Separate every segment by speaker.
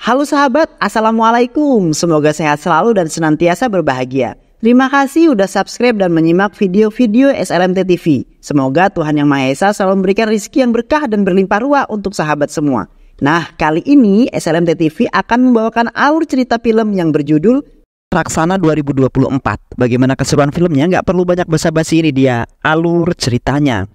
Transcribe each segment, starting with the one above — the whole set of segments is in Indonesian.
Speaker 1: Halo sahabat, Assalamualaikum. Semoga sehat selalu dan senantiasa berbahagia. Terima kasih udah subscribe dan menyimak video-video SLMT TV. Semoga Tuhan Yang Maha Esa selalu memberikan rezeki yang berkah dan berlimpah ruah untuk sahabat semua. Nah, kali ini SLMT TV akan membawakan alur cerita film yang berjudul Raksana 2024. Bagaimana keseruan filmnya? Nggak perlu banyak basa-basi, ini dia alur ceritanya.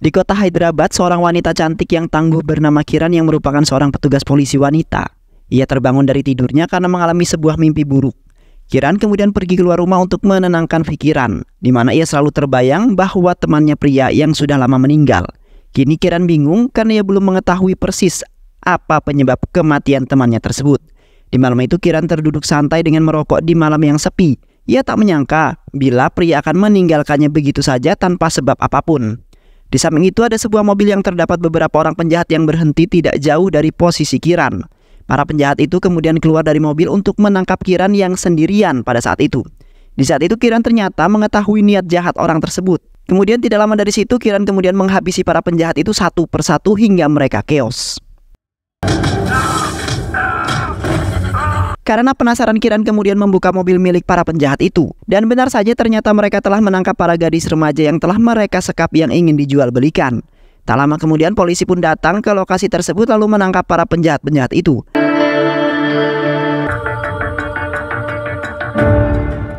Speaker 1: Di kota Hyderabad, seorang wanita cantik yang tangguh bernama Kiran yang merupakan seorang petugas polisi wanita. Ia terbangun dari tidurnya karena mengalami sebuah mimpi buruk. Kiran kemudian pergi keluar rumah untuk menenangkan pikiran, di mana ia selalu terbayang bahwa temannya pria yang sudah lama meninggal. Kini Kiran bingung karena ia belum mengetahui persis apa penyebab kematian temannya tersebut. Di malam itu Kiran terduduk santai dengan merokok di malam yang sepi. Ia tak menyangka bila pria akan meninggalkannya begitu saja tanpa sebab apapun. Di samping itu ada sebuah mobil yang terdapat beberapa orang penjahat yang berhenti tidak jauh dari posisi Kiran. Para penjahat itu kemudian keluar dari mobil untuk menangkap Kiran yang sendirian pada saat itu. Di saat itu Kiran ternyata mengetahui niat jahat orang tersebut. Kemudian tidak lama dari situ Kiran kemudian menghabisi para penjahat itu satu persatu hingga mereka keos. Karena penasaran, Kiran kemudian membuka mobil milik para penjahat itu. Dan benar saja ternyata mereka telah menangkap para gadis remaja yang telah mereka sekap yang ingin dijual belikan. Tak lama kemudian polisi pun datang ke lokasi tersebut lalu menangkap para penjahat-penjahat itu.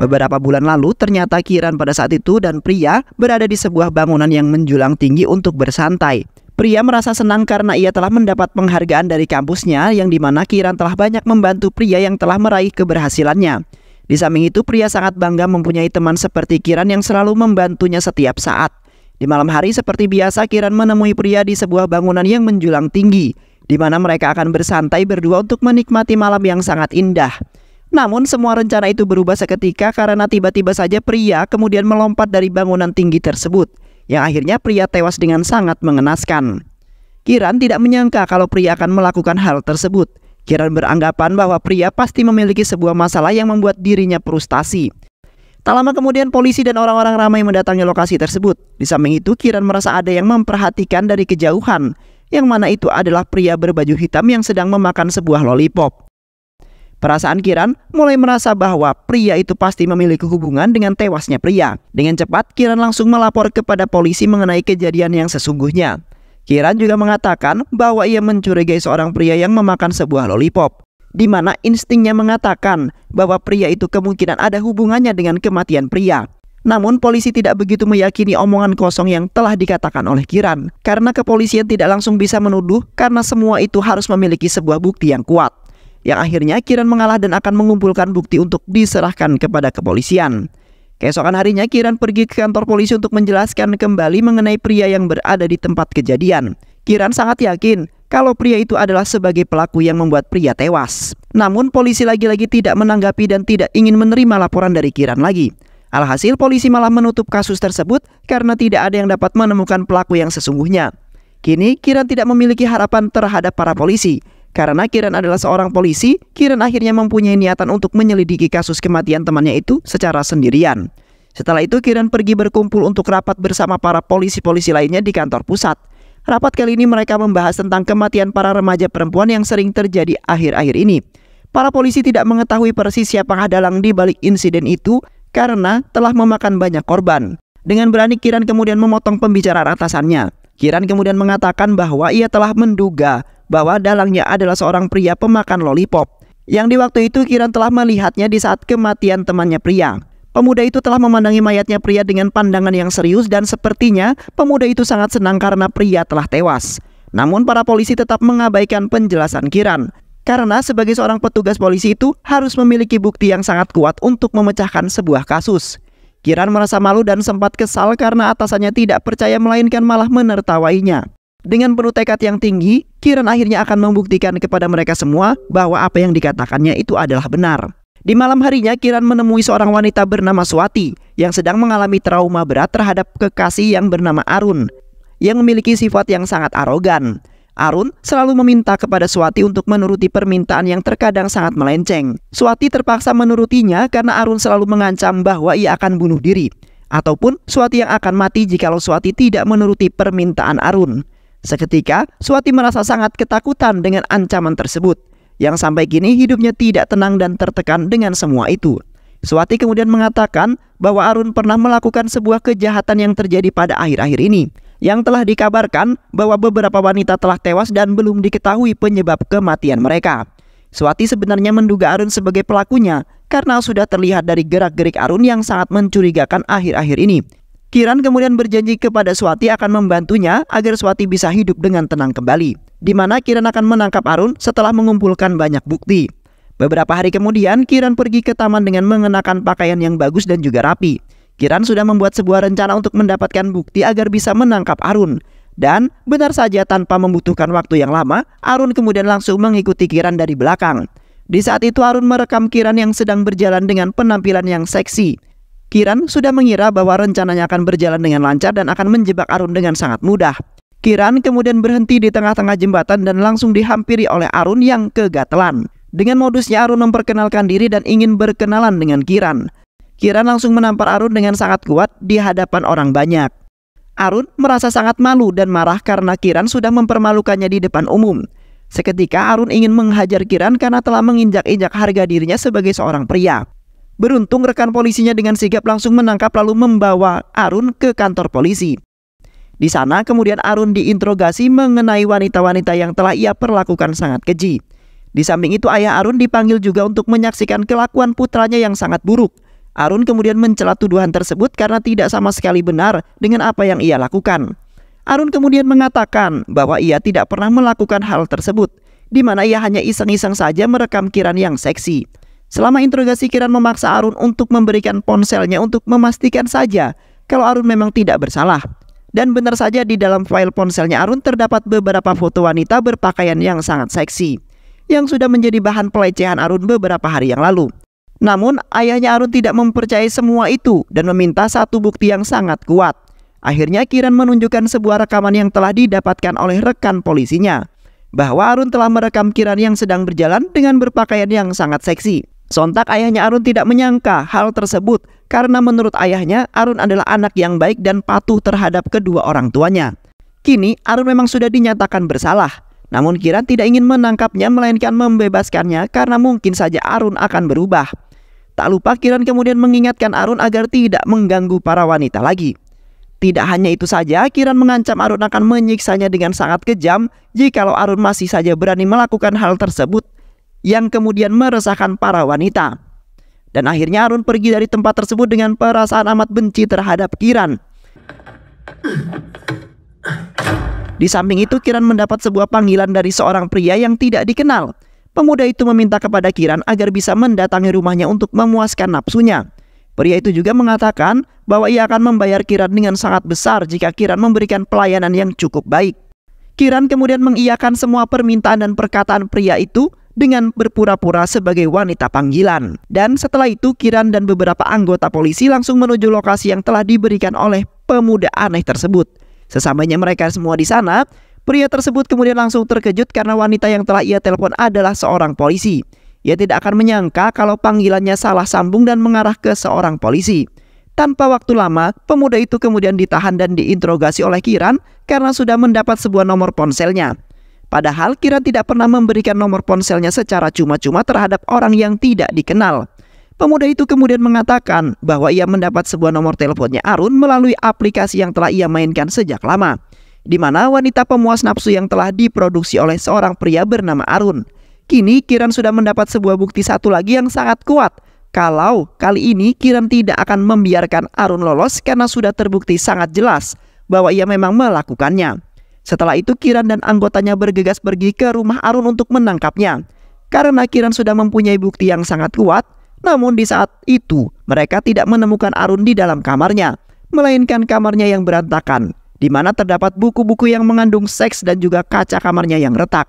Speaker 1: Beberapa bulan lalu ternyata Kiran pada saat itu dan pria berada di sebuah bangunan yang menjulang tinggi untuk bersantai. Pria merasa senang karena ia telah mendapat penghargaan dari kampusnya yang dimana Kiran telah banyak membantu pria yang telah meraih keberhasilannya. Di samping itu pria sangat bangga mempunyai teman seperti Kiran yang selalu membantunya setiap saat. Di malam hari seperti biasa Kiran menemui pria di sebuah bangunan yang menjulang tinggi, di mana mereka akan bersantai berdua untuk menikmati malam yang sangat indah. Namun semua rencana itu berubah seketika karena tiba-tiba saja pria kemudian melompat dari bangunan tinggi tersebut, yang akhirnya pria tewas dengan sangat mengenaskan. Kiran tidak menyangka kalau pria akan melakukan hal tersebut. Kiran beranggapan bahwa pria pasti memiliki sebuah masalah yang membuat dirinya frustasi. Tak lama kemudian polisi dan orang-orang ramai mendatangi lokasi tersebut. Di samping itu Kiran merasa ada yang memperhatikan dari kejauhan, yang mana itu adalah pria berbaju hitam yang sedang memakan sebuah lollipop. Perasaan Kiran mulai merasa bahwa pria itu pasti memiliki hubungan dengan tewasnya pria. Dengan cepat Kiran langsung melapor kepada polisi mengenai kejadian yang sesungguhnya. Kiran juga mengatakan bahwa ia mencurigai seorang pria yang memakan sebuah lollipop, di mana instingnya mengatakan bahwa pria itu kemungkinan ada hubungannya dengan kematian pria. Namun polisi tidak begitu meyakini omongan kosong yang telah dikatakan oleh Kiran, karena kepolisian tidak langsung bisa menuduh karena semua itu harus memiliki sebuah bukti yang kuat. Yang akhirnya Kiran mengalah dan akan mengumpulkan bukti untuk diserahkan kepada kepolisian. Keesokan harinya Kiran pergi ke kantor polisi untuk menjelaskan kembali mengenai pria yang berada di tempat kejadian. Kiran sangat yakin kalau pria itu adalah sebagai pelaku yang membuat pria tewas. Namun polisi lagi-lagi tidak menanggapi dan tidak ingin menerima laporan dari Kiran lagi. Alhasil polisi malah menutup kasus tersebut karena tidak ada yang dapat menemukan pelaku yang sesungguhnya. Kini Kiran tidak memiliki harapan terhadap para polisi. Karena Kiran adalah seorang polisi, Kiran akhirnya mempunyai niatan untuk menyelidiki kasus kematian temannya itu secara sendirian. Setelah itu Kiran pergi berkumpul untuk rapat bersama para polisi-polisi lainnya di kantor pusat. Rapat kali ini mereka membahas tentang kematian para remaja perempuan yang sering terjadi akhir-akhir ini. Para polisi tidak mengetahui persis siapa dalang di balik insiden itu karena telah memakan banyak korban. Dengan berani Kiran kemudian memotong pembicaraan atasannya. Kiran kemudian mengatakan bahwa ia telah menduga bahwa dalangnya adalah seorang pria pemakan lollipop, yang di waktu itu Kiran telah melihatnya di saat kematian temannya pria. Pemuda itu telah memandangi mayatnya pria dengan pandangan yang serius dan sepertinya pemuda itu sangat senang karena pria telah tewas. Namun para polisi tetap mengabaikan penjelasan Kiran, karena sebagai seorang petugas polisi itu harus memiliki bukti yang sangat kuat untuk memecahkan sebuah kasus. Kiran merasa malu dan sempat kesal karena atasannya tidak percaya melainkan malah menertawainya. Dengan penuh tekad yang tinggi, Kiran akhirnya akan membuktikan kepada mereka semua bahwa apa yang dikatakannya itu adalah benar. Di malam harinya Kiran menemui seorang wanita bernama Swati yang sedang mengalami trauma berat terhadap kekasih yang bernama Arun, yang memiliki sifat yang sangat arogan. Arun selalu meminta kepada Swati untuk menuruti permintaan yang terkadang sangat melenceng. Swati terpaksa menurutinya karena Arun selalu mengancam bahwa ia akan bunuh diri, ataupun Swati yang akan mati jikalau Swati tidak menuruti permintaan Arun. Seketika, Swati merasa sangat ketakutan dengan ancaman tersebut, yang sampai kini hidupnya tidak tenang dan tertekan dengan semua itu. Swati kemudian mengatakan bahwa Arun pernah melakukan sebuah kejahatan yang terjadi pada akhir-akhir ini, yang telah dikabarkan bahwa beberapa wanita telah tewas dan belum diketahui penyebab kematian mereka. Swati sebenarnya menduga Arun sebagai pelakunya karena sudah terlihat dari gerak-gerik Arun yang sangat mencurigakan akhir-akhir ini. Kiran kemudian berjanji kepada Swati akan membantunya agar Swati bisa hidup dengan tenang kembali, di mana Kiran akan menangkap Arun setelah mengumpulkan banyak bukti. Beberapa hari kemudian, Kiran pergi ke taman dengan mengenakan pakaian yang bagus dan juga rapi. Kiran sudah membuat sebuah rencana untuk mendapatkan bukti agar bisa menangkap Arun. Dan benar saja tanpa membutuhkan waktu yang lama, Arun kemudian langsung mengikuti Kiran dari belakang. Di saat itu Arun merekam Kiran yang sedang berjalan dengan penampilan yang seksi. Kiran sudah mengira bahwa rencananya akan berjalan dengan lancar dan akan menjebak Arun dengan sangat mudah. Kiran kemudian berhenti di tengah-tengah jembatan dan langsung dihampiri oleh Arun yang kegatelan. Dengan modusnya Arun memperkenalkan diri dan ingin berkenalan dengan Kiran. Kiran langsung menampar Arun dengan sangat kuat di hadapan orang banyak. Arun merasa sangat malu dan marah karena Kiran sudah mempermalukannya di depan umum. Seketika Arun ingin menghajar Kiran karena telah menginjak-injak harga dirinya sebagai seorang pria. Beruntung rekan polisinya dengan sigap langsung menangkap lalu membawa Arun ke kantor polisi. Di sana kemudian Arun diinterogasi mengenai wanita-wanita yang telah ia perlakukan sangat keji. Di samping itu ayah Arun dipanggil juga untuk menyaksikan kelakuan putranya yang sangat buruk. Arun kemudian mencela tuduhan tersebut karena tidak sama sekali benar dengan apa yang ia lakukan. Arun kemudian mengatakan bahwa ia tidak pernah melakukan hal tersebut, di mana ia hanya iseng-iseng saja merekam Kiran yang seksi. Selama interogasi, Kiran memaksa Arun untuk memberikan ponselnya untuk memastikan saja kalau Arun memang tidak bersalah. Dan benar saja di dalam file ponselnya Arun terdapat beberapa foto wanita berpakaian yang sangat seksi, yang sudah menjadi bahan pelecehan Arun beberapa hari yang lalu. Namun ayahnya Arun tidak mempercayai semua itu dan meminta satu bukti yang sangat kuat. Akhirnya Kiran menunjukkan sebuah rekaman yang telah didapatkan oleh rekan polisinya, bahwa Arun telah merekam Kiran yang sedang berjalan dengan berpakaian yang sangat seksi. Sontak ayahnya Arun tidak menyangka hal tersebut karena menurut ayahnya Arun adalah anak yang baik dan patuh terhadap kedua orang tuanya. Kini Arun memang sudah dinyatakan bersalah. Namun Kiran tidak ingin menangkapnya melainkan membebaskannya karena mungkin saja Arun akan berubah. Tak lupa Kiran kemudian mengingatkan Arun agar tidak mengganggu para wanita lagi. Tidak hanya itu saja, Kiran mengancam Arun akan menyiksanya dengan sangat kejam jikalau Arun masih saja berani melakukan hal tersebut, yang kemudian meresahkan para wanita. Dan akhirnya Arun pergi dari tempat tersebut dengan perasaan amat benci terhadap Kiran. Di samping itu Kiran mendapat sebuah panggilan dari seorang pria yang tidak dikenal. Pemuda itu meminta kepada Kiran agar bisa mendatangi rumahnya untuk memuaskan nafsunya. Pria itu juga mengatakan bahwa ia akan membayar Kiran dengan sangat besar jika Kiran memberikan pelayanan yang cukup baik. Kiran kemudian mengiyakan semua permintaan dan perkataan pria itu dengan berpura-pura sebagai wanita panggilan. Dan setelah itu Kiran dan beberapa anggota polisi langsung menuju lokasi yang telah diberikan oleh pemuda aneh tersebut. Sesampainya mereka semua di sana, pria tersebut kemudian langsung terkejut karena wanita yang telah ia telepon adalah seorang polisi. Ia tidak akan menyangka kalau panggilannya salah sambung dan mengarah ke seorang polisi. Tanpa waktu lama, pemuda itu kemudian ditahan dan diinterogasi oleh Kiran karena sudah mendapat sebuah nomor ponselnya. Padahal Kiran tidak pernah memberikan nomor ponselnya secara cuma-cuma terhadap orang yang tidak dikenal. Pemuda itu kemudian mengatakan bahwa ia mendapat sebuah nomor teleponnya Arun melalui aplikasi yang telah ia mainkan sejak lama, di mana wanita pemuas nafsu yang telah diproduksi oleh seorang pria bernama Arun. Kini Kiran sudah mendapat sebuah bukti satu lagi yang sangat kuat, kalau kali ini Kiran tidak akan membiarkan Arun lolos karena sudah terbukti sangat jelas bahwa ia memang melakukannya. Setelah itu Kiran dan anggotanya bergegas pergi ke rumah Arun untuk menangkapnya. Karena Kiran sudah mempunyai bukti yang sangat kuat, namun di saat itu mereka tidak menemukan Arun di dalam kamarnya, melainkan kamarnya yang berantakan, di mana terdapat buku-buku yang mengandung seks dan juga kaca kamarnya yang retak.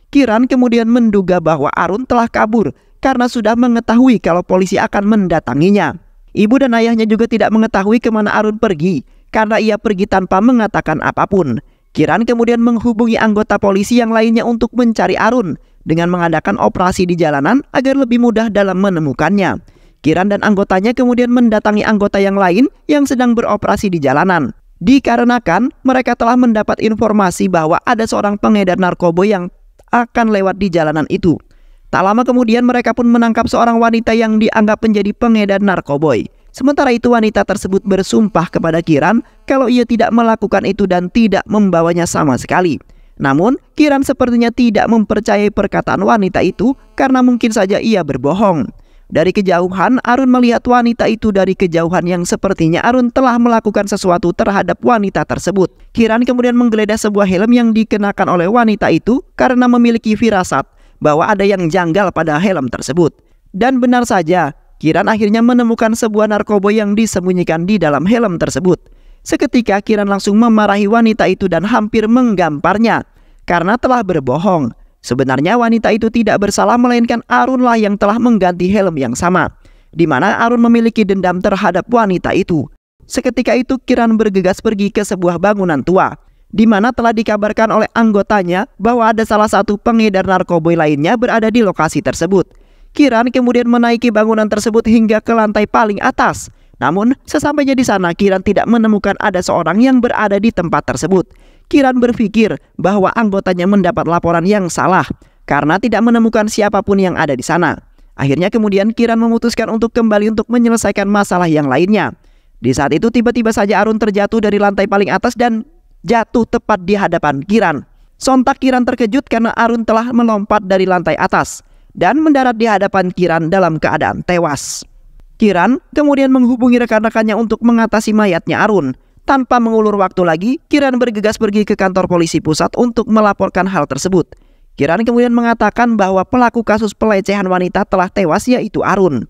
Speaker 1: Kiran kemudian menduga bahwa Arun telah kabur karena sudah mengetahui kalau polisi akan mendatanginya. Ibu dan ayahnya juga tidak mengetahui kemana Arun pergi karena ia pergi tanpa mengatakan apapun. Kiran kemudian menghubungi anggota polisi yang lainnya untuk mencari Arun dengan mengadakan operasi di jalanan agar lebih mudah dalam menemukannya. Kiran dan anggotanya kemudian mendatangi anggota yang lain yang sedang beroperasi di jalanan. Dikarenakan mereka telah mendapat informasi bahwa ada seorang pengedar narkoba yang akan lewat di jalanan itu. Tak lama kemudian mereka pun menangkap seorang wanita yang dianggap menjadi pengedar narkoba. Sementara itu wanita tersebut bersumpah kepada Kiran kalau ia tidak melakukan itu dan tidak membawanya sama sekali. Namun Kiran sepertinya tidak mempercayai perkataan wanita itu karena mungkin saja ia berbohong. Dari kejauhan, Arun melihat wanita itu dari kejauhan yang sepertinya Arun telah melakukan sesuatu terhadap wanita tersebut. Kiran kemudian menggeledah sebuah helm yang dikenakan oleh wanita itu karena memiliki firasat bahwa ada yang janggal pada helm tersebut. Dan benar saja, Kiran akhirnya menemukan sebuah narkoba yang disembunyikan di dalam helm tersebut. Seketika Kiran langsung memarahi wanita itu dan hampir menggamparnya karena telah berbohong. Sebenarnya wanita itu tidak bersalah melainkan Arunlah yang telah mengganti helm yang sama, di mana Arun memiliki dendam terhadap wanita itu. Seketika itu Kiran bergegas pergi ke sebuah bangunan tua, di mana telah dikabarkan oleh anggotanya bahwa ada salah satu pengedar narkoba lainnya berada di lokasi tersebut. Kiran kemudian menaiki bangunan tersebut hingga ke lantai paling atas. Namun sesampainya di sana Kiran tidak menemukan ada seorang yang berada di tempat tersebut. Kiran berpikir bahwa anggotanya mendapat laporan yang salah karena tidak menemukan siapapun yang ada di sana. Akhirnya kemudian Kiran memutuskan untuk kembali untuk menyelesaikan masalah yang lainnya. Di saat itu tiba-tiba saja Arun terjatuh dari lantai paling atas dan jatuh tepat di hadapan Kiran. Sontak Kiran terkejut karena Arun telah melompat dari lantai atas dan mendarat di hadapan Kiran dalam keadaan tewas. Kiran kemudian menghubungi rekan-rekannya untuk mengatasi mayatnya Arun. Tanpa mengulur waktu lagi, Kiran bergegas pergi ke kantor polisi pusat untuk melaporkan hal tersebut. Kiran kemudian mengatakan bahwa pelaku kasus pelecehan wanita telah tewas yaitu Arun.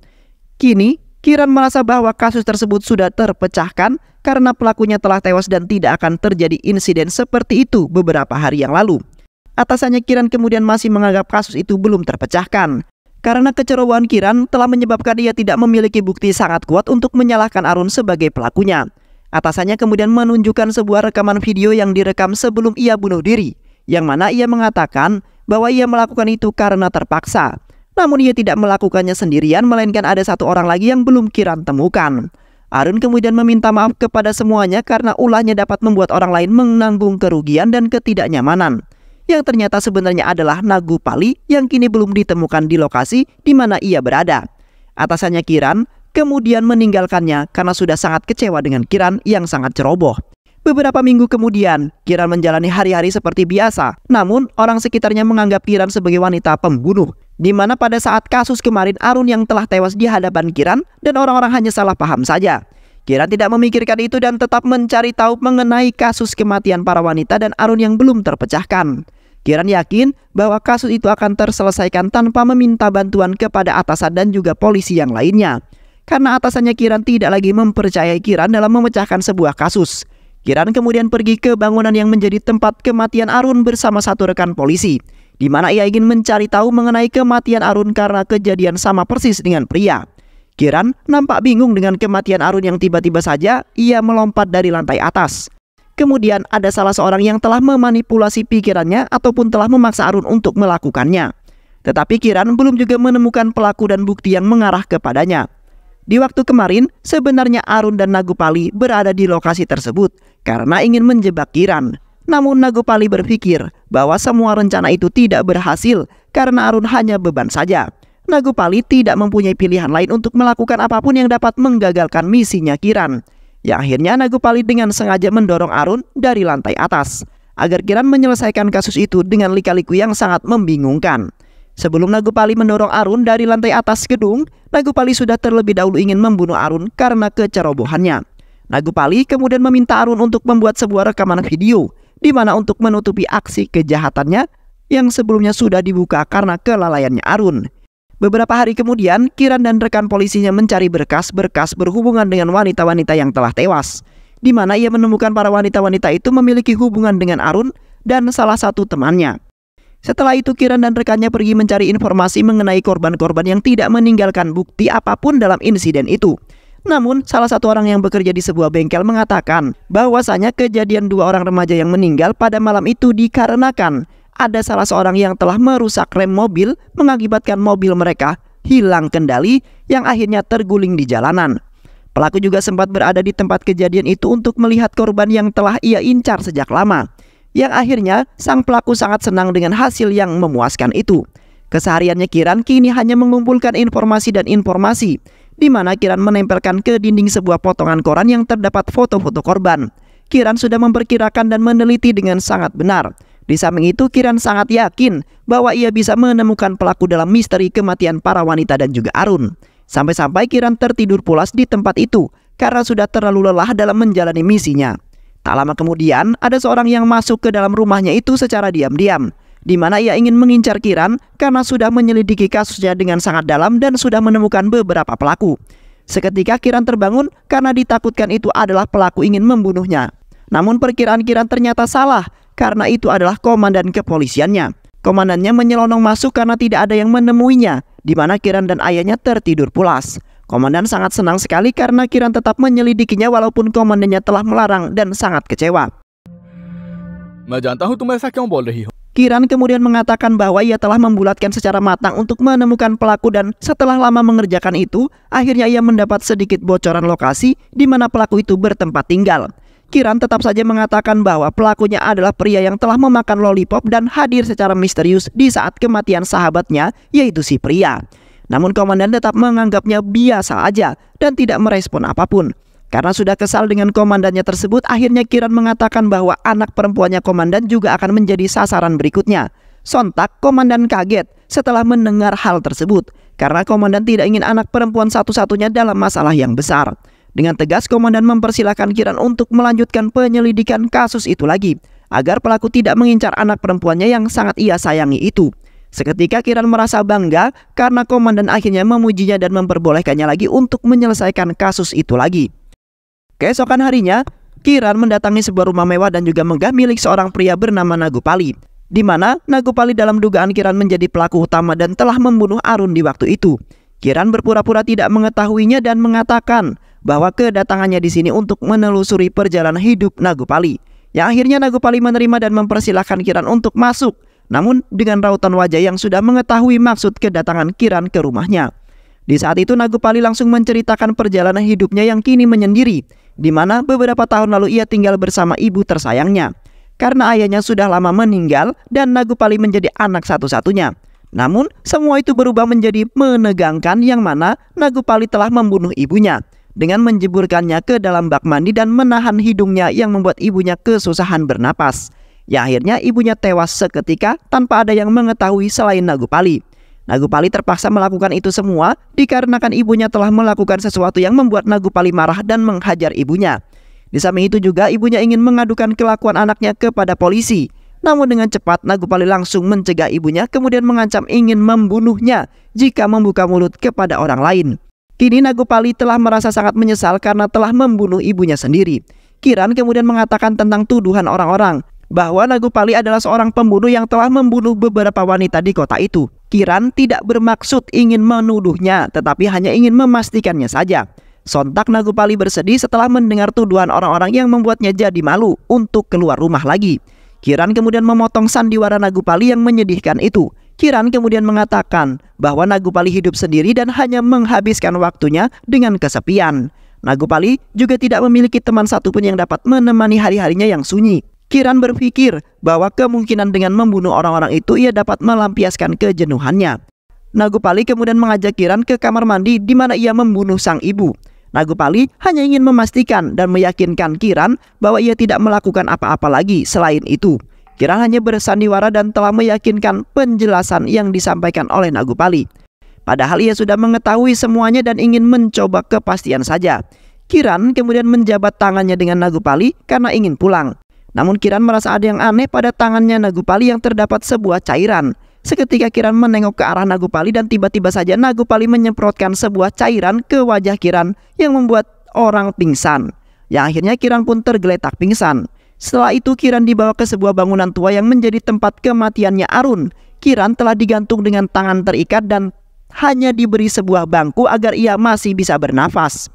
Speaker 1: Kini, Kiran merasa bahwa kasus tersebut sudah terpecahkan karena pelakunya telah tewas dan tidak akan terjadi insiden seperti itu beberapa hari yang lalu. Atasannya Kiran kemudian masih menganggap kasus itu belum terpecahkan. Karena kecerobohan Kiran telah menyebabkan ia tidak memiliki bukti sangat kuat untuk menyalahkan Arun sebagai pelakunya. Atasannya kemudian menunjukkan sebuah rekaman video yang direkam sebelum ia bunuh diri, yang mana ia mengatakan bahwa ia melakukan itu karena terpaksa. Namun ia tidak melakukannya sendirian, melainkan ada satu orang lagi yang belum Kiran temukan. Arun kemudian meminta maaf kepada semuanya karena ulahnya dapat membuat orang lain menanggung kerugian dan ketidaknyamanan. Yang ternyata sebenarnya adalah Nagupali yang kini belum ditemukan di lokasi di mana ia berada. Atasannya Kiran kemudian meninggalkannya karena sudah sangat kecewa dengan Kiran yang sangat ceroboh. Beberapa minggu kemudian, Kiran menjalani hari-hari seperti biasa. Namun, orang sekitarnya menganggap Kiran sebagai wanita pembunuh. Di mana pada saat kasus kemarin Arun yang telah tewas di hadapan Kiran dan orang-orang hanya salah paham saja. Kiran tidak memikirkan itu dan tetap mencari tahu mengenai kasus kematian para wanita dan Arun yang belum terpecahkan. Kiran yakin bahwa kasus itu akan terselesaikan tanpa meminta bantuan kepada atasan dan juga polisi yang lainnya. Karena atasannya Kiran tidak lagi mempercayai Kiran dalam memecahkan sebuah kasus. Kiran kemudian pergi ke bangunan yang menjadi tempat kematian Arun bersama satu rekan polisi, di mana ia ingin mencari tahu mengenai kematian Arun karena kejadian sama persis dengan pria. Kiran nampak bingung dengan kematian Arun yang tiba-tiba saja ia melompat dari lantai atas. Kemudian ada salah seorang yang telah memanipulasi pikirannya ataupun telah memaksa Arun untuk melakukannya. Tetapi Kiran belum juga menemukan pelaku dan bukti yang mengarah kepadanya. Di waktu kemarin, sebenarnya Arun dan Nagupali berada di lokasi tersebut karena ingin menjebak Kiran. Namun Nagupali berpikir bahwa semua rencana itu tidak berhasil karena Arun hanya beban saja. Nagupali tidak mempunyai pilihan lain untuk melakukan apapun yang dapat menggagalkan misinya Kiran. Ya akhirnya Nagupali dengan sengaja mendorong Arun dari lantai atas agar Kiran menyelesaikan kasus itu dengan lika-liku yang sangat membingungkan. Sebelum Nagupali mendorong Arun dari lantai atas gedung, Nagupali sudah terlebih dahulu ingin membunuh Arun karena kecerobohannya. Nagupali kemudian meminta Arun untuk membuat sebuah rekaman video, di mana untuk menutupi aksi kejahatannya yang sebelumnya sudah dibuka karena kelalaiannya Arun. Beberapa hari kemudian, Kiran dan rekan polisinya mencari berkas-berkas berhubungan dengan wanita-wanita yang telah tewas, di mana ia menemukan para wanita-wanita itu memiliki hubungan dengan Arun dan salah satu temannya. Setelah itu Kiran dan rekannya pergi mencari informasi mengenai korban-korban yang tidak meninggalkan bukti apapun dalam insiden itu. Namun, salah satu orang yang bekerja di sebuah bengkel mengatakan bahwasanya kejadian 2 orang remaja yang meninggal pada malam itu dikarenakan ada salah seorang yang telah merusak rem mobil mengakibatkan mobil mereka hilang kendali yang akhirnya terguling di jalanan. Pelaku juga sempat berada di tempat kejadian itu untuk melihat korban yang telah ia incar sejak lama. Yang akhirnya sang pelaku sangat senang dengan hasil yang memuaskan itu. Kesehariannya Kiran kini hanya mengumpulkan informasi dan informasi, di mana Kiran menempelkan ke dinding sebuah potongan koran yang terdapat foto-foto korban. Kiran sudah memperkirakan dan meneliti dengan sangat benar. Di samping itu, Kiran sangat yakin bahwa ia bisa menemukan pelaku dalam misteri kematian para wanita dan juga Arun. Sampai-sampai Kiran tertidur pulas di tempat itu karena sudah terlalu lelah dalam menjalani misinya. Tak lama kemudian, ada seorang yang masuk ke dalam rumahnya itu secara diam-diam, di mana ia ingin mengincar Kiran karena sudah menyelidiki kasusnya dengan sangat dalam dan sudah menemukan beberapa pelaku. Seketika Kiran terbangun karena ditakutkan itu adalah pelaku ingin membunuhnya. Namun perkiraan Kiran ternyata salah karena itu adalah komandan kepolisiannya. Komandannya menyelonong masuk karena tidak ada yang menemuinya, di mana Kiran dan ayahnya tertidur pulas. Komandan sangat senang sekali karena Kiran tetap menyelidikinya walaupun komandannya telah melarang dan sangat kecewa. Kiran kemudian mengatakan bahwa ia telah membulatkan secara matang untuk menemukan pelaku dan setelah lama mengerjakan itu, akhirnya ia mendapat sedikit bocoran lokasi di mana pelaku itu bertempat tinggal. Kiran tetap saja mengatakan bahwa pelakunya adalah pria yang telah memakan lollipop dan hadir secara misterius di saat kematian sahabatnya, yaitu si pria. Namun komandan tetap menganggapnya biasa aja dan tidak merespon apapun. Karena sudah kesal dengan komandannya tersebut, akhirnya Kiran mengatakan bahwa anak perempuannya komandan juga akan menjadi sasaran berikutnya. Sontak komandan kaget setelah mendengar hal tersebut, karena komandan tidak ingin anak perempuan satu-satunya dalam masalah yang besar. Dengan tegas komandan mempersilahkan Kiran untuk melanjutkan penyelidikan kasus itu lagi, agar pelaku tidak mengincar anak perempuannya yang sangat ia sayangi itu. Seketika Kiran merasa bangga karena komandan akhirnya memujinya dan memperbolehkannya lagi untuk menyelesaikan kasus itu lagi. Keesokan harinya, Kiran mendatangi sebuah rumah mewah dan juga megah milik seorang pria bernama Nagupali, di mana Nagupali dalam dugaan Kiran menjadi pelaku utama dan telah membunuh Arun di waktu itu. Kiran berpura-pura tidak mengetahuinya dan mengatakan bahwa kedatangannya di sini untuk menelusuri perjalanan hidup Nagupali. Yang akhirnya Nagupali menerima dan mempersilahkan Kiran untuk masuk, namun dengan rautan wajah yang sudah mengetahui maksud kedatangan Kiran ke rumahnya. Di saat itu Nagupali langsung menceritakan perjalanan hidupnya yang kini menyendiri, di mana beberapa tahun lalu ia tinggal bersama ibu tersayangnya. Karena ayahnya sudah lama meninggal dan Nagupali menjadi anak satu-satunya. Namun semua itu berubah menjadi menegangkan, yang mana Nagupali telah membunuh ibunya dengan menjeburkannya ke dalam bak mandi dan menahan hidungnya yang membuat ibunya kesusahan bernapas. Ya akhirnya ibunya tewas seketika tanpa ada yang mengetahui selain Nagupali. Nagupali terpaksa melakukan itu semua dikarenakan ibunya telah melakukan sesuatu yang membuat Nagupali marah dan menghajar ibunya. Di samping itu juga ibunya ingin mengadukan kelakuan anaknya kepada polisi. Namun dengan cepat Nagupali langsung mencegah ibunya, kemudian mengancam ingin membunuhnya jika membuka mulut kepada orang lain. Kini Nagupali telah merasa sangat menyesal karena telah membunuh ibunya sendiri. Kiran kemudian mengatakan tentang tuduhan orang-orang bahwa Nagupali adalah seorang pembunuh yang telah membunuh beberapa wanita di kota itu. Kiran tidak bermaksud ingin menuduhnya, tetapi hanya ingin memastikannya saja. Sontak Nagupali bersedih setelah mendengar tuduhan orang-orang yang membuatnya jadi malu untuk keluar rumah lagi. Kiran kemudian memotong sandiwara Nagupali yang menyedihkan itu. Kiran kemudian mengatakan bahwa Nagupali hidup sendiri dan hanya menghabiskan waktunya dengan kesepian. Nagupali juga tidak memiliki teman satupun yang dapat menemani hari-harinya yang sunyi. Kiran berpikir bahwa kemungkinan dengan membunuh orang-orang itu ia dapat melampiaskan kejenuhannya. Nagupali kemudian mengajak Kiran ke kamar mandi di mana ia membunuh sang ibu. Nagupali hanya ingin memastikan dan meyakinkan Kiran bahwa ia tidak melakukan apa-apa lagi selain itu. Kiran hanya bersandiwara dan telah meyakinkan penjelasan yang disampaikan oleh Nagupali. Padahal ia sudah mengetahui semuanya dan ingin mencoba kepastian saja. Kiran kemudian menjabat tangannya dengan Nagupali karena ingin pulang. Namun Kiran merasa ada yang aneh pada tangannya Nagupali yang terdapat sebuah cairan. Seketika Kiran menengok ke arah Nagupali dan tiba-tiba saja Nagupali menyemprotkan sebuah cairan ke wajah Kiran yang membuat orang pingsan. Yang akhirnya Kiran pun tergeletak pingsan. Setelah itu Kiran dibawa ke sebuah bangunan tua yang menjadi tempat kematiannya Arun. Kiran telah digantung dengan tangan terikat dan hanya diberi sebuah bangku agar ia masih bisa bernafas.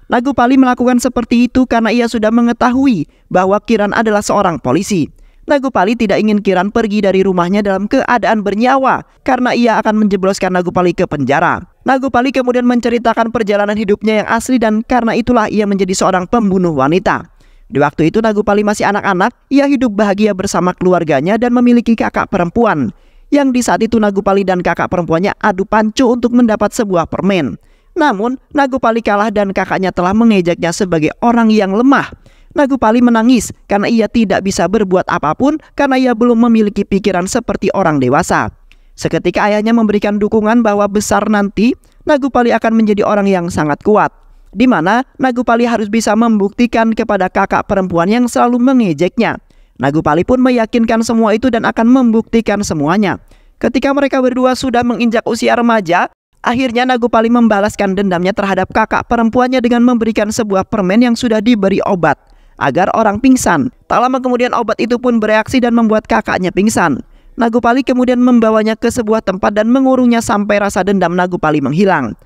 Speaker 1: Nagupali melakukan seperti itu karena ia sudah mengetahui bahwa Kiran adalah seorang polisi. Nagupali tidak ingin Kiran pergi dari rumahnya dalam keadaan bernyawa karena ia akan menjebloskan Nagupali ke penjara. Nagupali kemudian menceritakan perjalanan hidupnya yang asli dan karena itulah ia menjadi seorang pembunuh wanita. Di waktu itu Nagupali masih anak-anak, ia hidup bahagia bersama keluarganya dan memiliki kakak perempuan. Yang di saat itu Nagupali dan kakak perempuannya adu pancu untuk mendapat sebuah permen. Namun, Nagupali kalah dan kakaknya telah mengejaknya sebagai orang yang lemah. Nagupali menangis karena ia tidak bisa berbuat apapun karena ia belum memiliki pikiran seperti orang dewasa. Seketika ayahnya memberikan dukungan bahwa besar nanti Nagupali akan menjadi orang yang sangat kuat, di mana Nagupali harus bisa membuktikan kepada kakak perempuan yang selalu mengejeknya. Nagupali pun meyakinkan semua itu dan akan membuktikan semuanya. Ketika mereka berdua sudah menginjak usia remaja, akhirnya Nagupali membalaskan dendamnya terhadap kakak perempuannya dengan memberikan sebuah permen yang sudah diberi obat agar orang pingsan. Tak lama kemudian obat itu pun bereaksi dan membuat kakaknya pingsan. Nagupali kemudian membawanya ke sebuah tempat dan mengurungnya sampai rasa dendam Nagupali menghilang.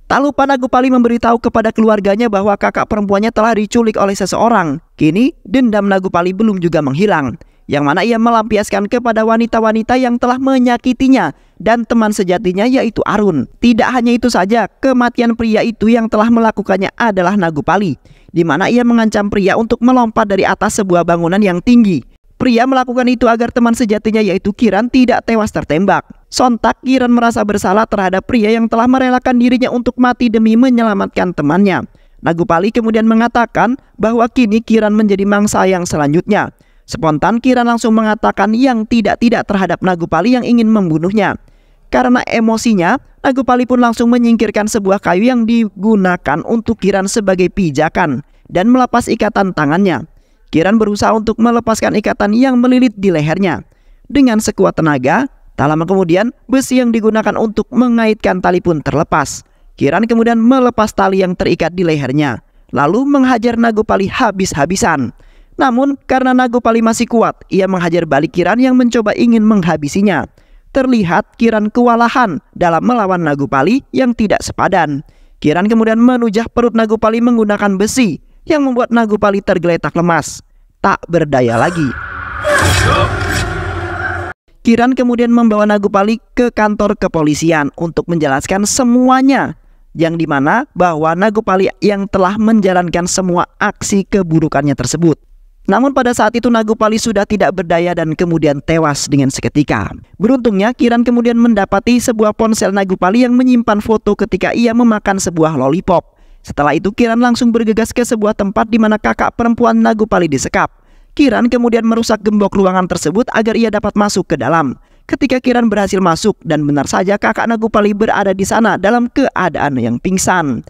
Speaker 1: Tak lupa Nagupali memberitahu kepada keluarganya bahwa kakak perempuannya telah diculik oleh seseorang. Kini dendam Nagupali belum juga menghilang, yang mana ia melampiaskan kepada wanita-wanita yang telah menyakitinya dan teman sejatinya yaitu Arun. Tidak hanya itu saja, kematian pria itu yang telah melakukannya adalah Nagupali, di mana ia mengancam pria untuk melompat dari atas sebuah bangunan yang tinggi. Pria melakukan itu agar teman sejatinya yaitu Kiran tidak tewas tertembak. Sontak Kiran merasa bersalah terhadap pria yang telah merelakan dirinya untuk mati demi menyelamatkan temannya. Nagupali kemudian mengatakan bahwa kini Kiran menjadi mangsa yang selanjutnya. Spontan Kiran langsung mengatakan yang tidak-tidak terhadap Nagupali yang ingin membunuhnya. Karena emosinya, Nagupali pun langsung menyingkirkan sebuah kayu yang digunakan untuk Kiran sebagai pijakan dan melepas ikatan tangannya. Kiran berusaha untuk melepaskan ikatan yang melilit di lehernya. Dengan sekuat tenaga, tak lama kemudian besi yang digunakan untuk mengaitkan tali pun terlepas. Kiran kemudian melepas tali yang terikat di lehernya, lalu menghajar Nagupali habis-habisan. Namun karena Nagupali masih kuat, ia menghajar balik Kiran yang mencoba ingin menghabisinya. Terlihat Kiran kewalahan dalam melawan Nagupali yang tidak sepadan. Kiran kemudian menujah perut Nagupali menggunakan besi yang membuat Nagupali tergeletak lemas, tak berdaya lagi. Kiran kemudian membawa Nagupali ke kantor kepolisian untuk menjelaskan semuanya, yang dimana bahwa Nagupali yang telah menjalankan semua aksi keburukannya tersebut. Namun pada saat itu Nagupali sudah tidak berdaya dan kemudian tewas dengan seketika. Beruntungnya Kiran kemudian mendapati sebuah ponsel Nagupali yang menyimpan foto ketika ia memakan sebuah lollipop. Setelah itu Kiran langsung bergegas ke sebuah tempat di mana kakak perempuan Nagupali disekap. Kiran kemudian merusak gembok ruangan tersebut agar ia dapat masuk ke dalam. Ketika Kiran berhasil masuk dan benar saja kakak Nagupali berada di sana dalam keadaan yang pingsan.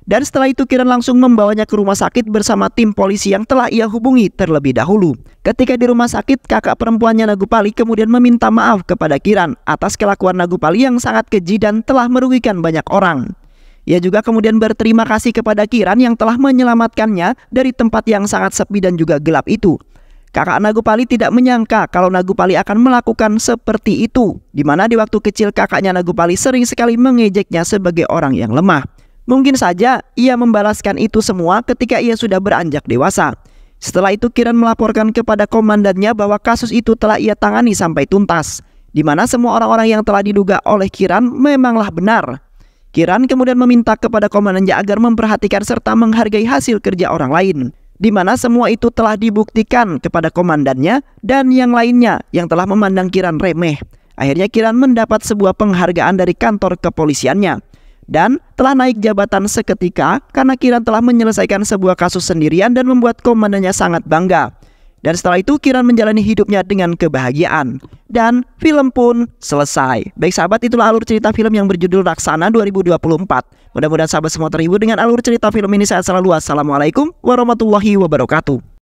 Speaker 1: Dan setelah itu Kiran langsung membawanya ke rumah sakit bersama tim polisi yang telah ia hubungi terlebih dahulu. Ketika di rumah sakit, kakak perempuannya Nagupali kemudian meminta maaf kepada Kiran atas kelakuan Nagupali yang sangat keji dan telah merugikan banyak orang. Ia juga kemudian berterima kasih kepada Kiran yang telah menyelamatkannya dari tempat yang sangat sepi dan juga gelap itu. Kakak Nagupali tidak menyangka kalau Nagupali akan melakukan seperti itu, di mana di waktu kecil kakaknya Nagupali sering sekali mengejeknya sebagai orang yang lemah. Mungkin saja ia membalaskan itu semua ketika ia sudah beranjak dewasa. Setelah itu Kiran melaporkan kepada komandannya bahwa kasus itu telah ia tangani sampai tuntas, di mana semua orang-orang yang telah diduga oleh Kiran memanglah benar. Kiran kemudian meminta kepada komandannya agar memperhatikan serta menghargai hasil kerja orang lain, di mana semua itu telah dibuktikan kepada komandannya dan yang lainnya yang telah memandang Kiran remeh. Akhirnya Kiran mendapat sebuah penghargaan dari kantor kepolisiannya dan telah naik jabatan seketika karena Kiran telah menyelesaikan sebuah kasus sendirian dan membuat komandannya sangat bangga. Dan setelah itu Kiran menjalani hidupnya dengan kebahagiaan. Dan film pun selesai. Baik sahabat, itulah alur cerita film yang berjudul Raksana 2024. Mudah-mudahan sahabat semua terhibur dengan alur cerita film ini. Saya selalu wassalamualaikum warahmatullahi wabarakatuh.